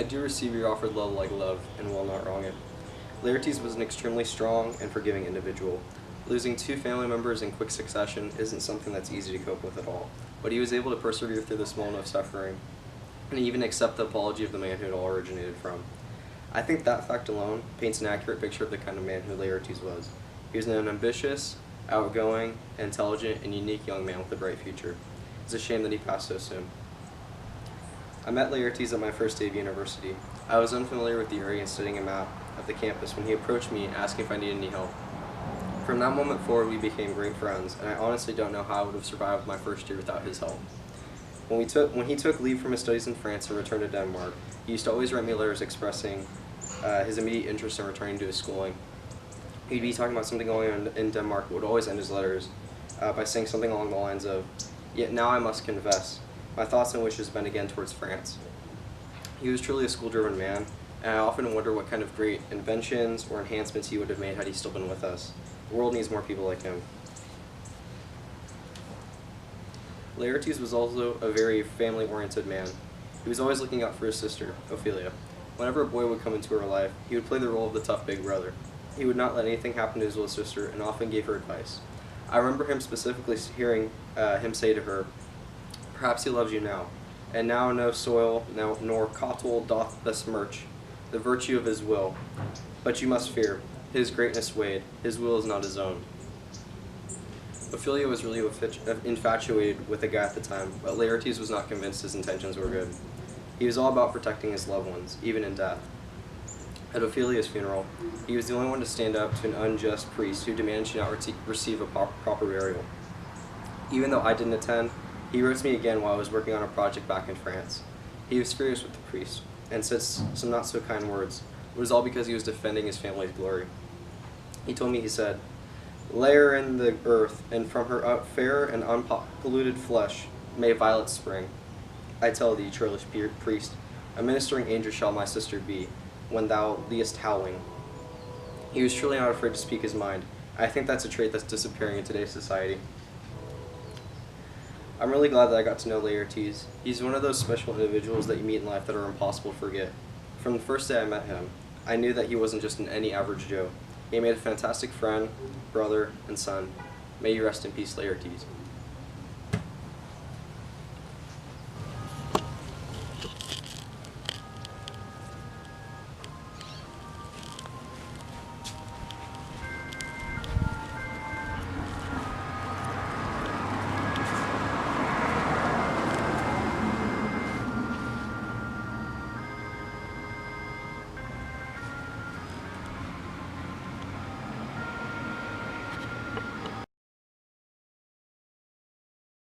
I do receive your offered love like love, and will not wrong it. Laertes was an extremely strong and forgiving individual. Losing two family members in quick succession isn't something that's easy to cope with at all, but he was able to persevere through this moment of suffering, and even accept the apology of the man who it all originated from. I think that fact alone paints an accurate picture of the kind of man who Laertes was. He was an ambitious, outgoing, intelligent, and unique young man with a bright future. It's a shame that he passed so soon. I met Laertes at my first day of university. I was unfamiliar with the area and studying a map of the campus when he approached me asking if I needed any help. From that moment forward, we became great friends, and I honestly don't know how I would have survived my first year without his help. When he took leave from his studies in France and returned to Denmark, he used to always write me letters expressing his immediate interest in returning to his schooling. He'd be talking about something going on in Denmark, but would always end his letters by saying something along the lines of, "Yet now I must confess, my thoughts and wishes bend again towards France." He was truly a school-driven man, and I often wonder what kind of great inventions or enhancements he would have made had he still been with us. The world needs more people like him. Laertes was also a very family-oriented man. He was always looking out for his sister, Ophelia. Whenever a boy would come into her life, he would play the role of the tough big brother. He would not let anything happen to his little sister and often gave her advice. I remember him specifically hearing him say to her, "Perhaps he loves you now, and now no soil nor cottle doth besmirch the virtue of his will. But you must fear, his greatness weighed, his will is not his own." Ophelia was really infatuated with the guy at the time, but Laertes was not convinced his intentions were good. He was all about protecting his loved ones, even in death. At Ophelia's funeral, he was the only one to stand up to an unjust priest who demanded she not receive a proper burial. Even though I didn't attend, he wrote to me again while I was working on a project back in France. He was furious with the priest, and said some not so kind words. It was all because he was defending his family's glory. He told me, he said, "Lay her in the earth, and from her fair and unpolluted flesh may violets spring. I tell thee, churlish priest, a ministering angel shall my sister be, when thou liest howling." He was truly not afraid to speak his mind. I think that's a trait that's disappearing in today's society. I'm really glad that I got to know Laertes. He's one of those special individuals that you meet in life that are impossible to forget. From the first day I met him, I knew that he wasn't just any average Joe. He made a fantastic friend, brother, and son. May you rest in peace, Laertes.